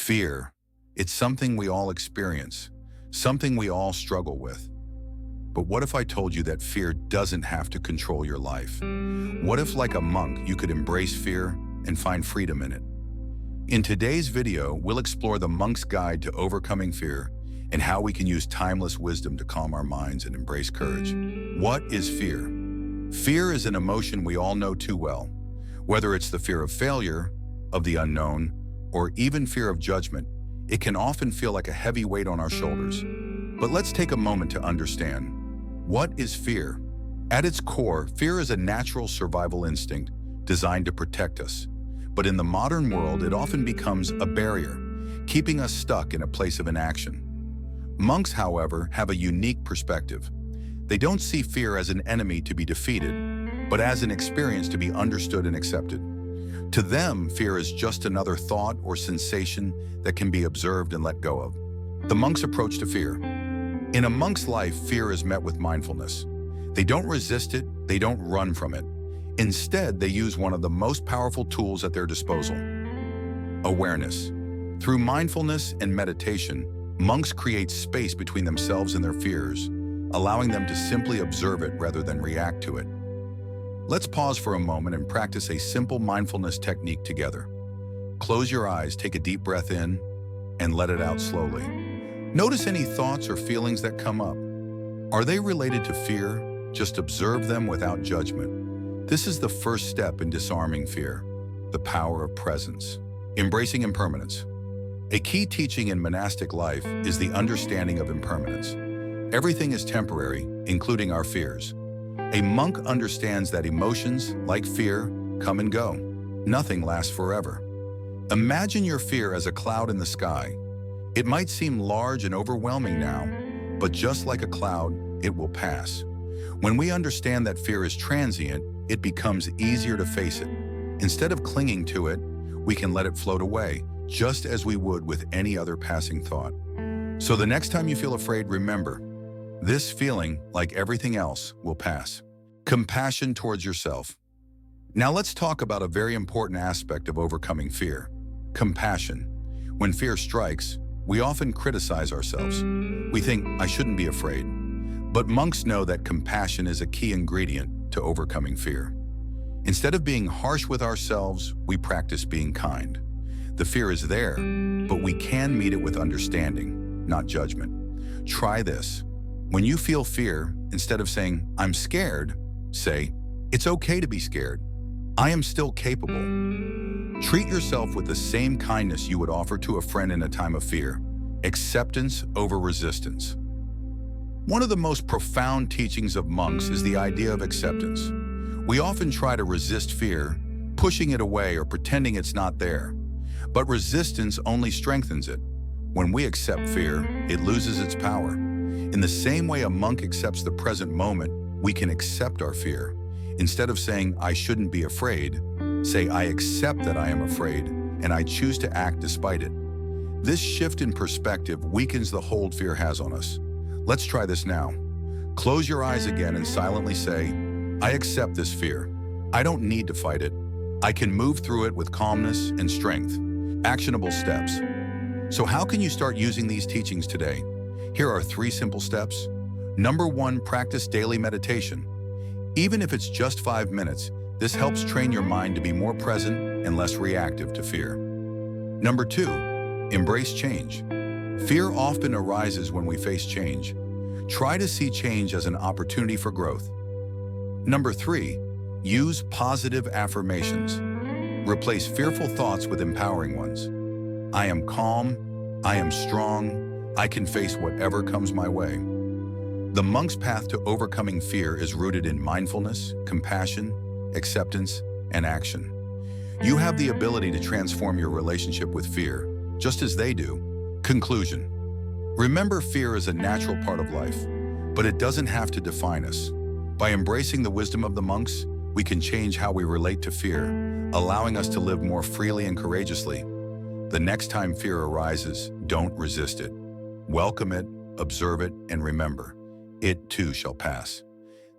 Fear. It's something we all experience, something we all struggle with. But what if I told you that fear doesn't have to control your life? What if, like a monk, you could embrace fear and find freedom in it? In today's video, we'll explore the monk's guide to overcoming fear and how we can use timeless wisdom to calm our minds and embrace courage. What is fear? Fear is an emotion we all know too well. Whether it's the fear of failure, of the unknown, or even fear of judgment, it can often feel like a heavy weight on our shoulders. But let's take a moment to understand. What is fear? At its core, fear is a natural survival instinct designed to protect us. But in the modern world, it often becomes a barrier, keeping us stuck in a place of inaction. Monks, however, have a unique perspective. They don't see fear as an enemy to be defeated, but as an experience to be understood and accepted. To them, fear is just another thought or sensation that can be observed and let go of. The monk's approach to fear. In a monk's life, fear is met with mindfulness. They don't resist it, they don't run from it. Instead, they use one of the most powerful tools at their disposal: awareness. Through mindfulness and meditation, monks create space between themselves and their fears, allowing them to simply observe it rather than react to it. Let's pause for a moment and practice a simple mindfulness technique together. Close your eyes, take a deep breath in, and let it out slowly. Notice any thoughts or feelings that come up. Are they related to fear? Just observe them without judgment. This is the first step in disarming fear, the power of presence. Embracing impermanence. A key teaching in monastic life is the understanding of impermanence. Everything is temporary, including our fears. A monk understands that emotions, like fear, come and go. Nothing lasts forever. Imagine your fear as a cloud in the sky. It might seem large and overwhelming now, but just like a cloud, it will pass. When we understand that fear is transient, it becomes easier to face it. Instead of clinging to it, we can let it float away, just as we would with any other passing thought. So the next time you feel afraid, remember, this feeling, like everything else, will pass. Compassion towards yourself. Now let's talk about a very important aspect of overcoming fear: compassion. When fear strikes, we often criticize ourselves. We think, I shouldn't be afraid. But monks know that compassion is a key ingredient to overcoming fear. Instead of being harsh with ourselves, we practice being kind. The fear is there, but we can meet it with understanding, not judgment. Try this. When you feel fear, instead of saying, I'm scared, say, it's okay to be scared. I am still capable. Treat yourself with the same kindness you would offer to a friend in a time of fear. Acceptance over resistance. One of the most profound teachings of monks is the idea of acceptance. We often try to resist fear, pushing it away or pretending it's not there. But resistance only strengthens it. When we accept fear, it loses its power. In the same way a monk accepts the present moment, we can accept our fear. Instead of saying, I shouldn't be afraid, say, I accept that I am afraid, and I choose to act despite it. This shift in perspective weakens the hold fear has on us. Let's try this now. Close your eyes again and silently say, I accept this fear. I don't need to fight it. I can move through it with calmness and strength. Actionable steps. So how can you start using these teachings today? Here are 3 simple steps. Number 1, practice daily meditation. Even if it's just 5 minutes, this helps train your mind to be more present and less reactive to fear. Number 2, embrace change. Fear often arises when we face change. Try to see change as an opportunity for growth. Number 3, use positive affirmations. Replace fearful thoughts with empowering ones. I am calm, I am strong, I can face whatever comes my way. The monk's path to overcoming fear is rooted in mindfulness, compassion, acceptance, and action. You have the ability to transform your relationship with fear, just as they do. Conclusion. Remember, fear is a natural part of life, but it doesn't have to define us. By embracing the wisdom of the monks, we can change how we relate to fear, allowing us to live more freely and courageously. The next time fear arises, don't resist it. Welcome it, observe it, and remember, it too shall pass.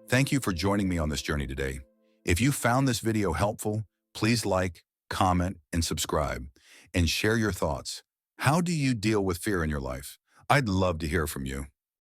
Thank you for joining me on this journey today. If you found this video helpful, please like, comment, and subscribe, and share your thoughts. How do you deal with fear in your life? I'd love to hear from you.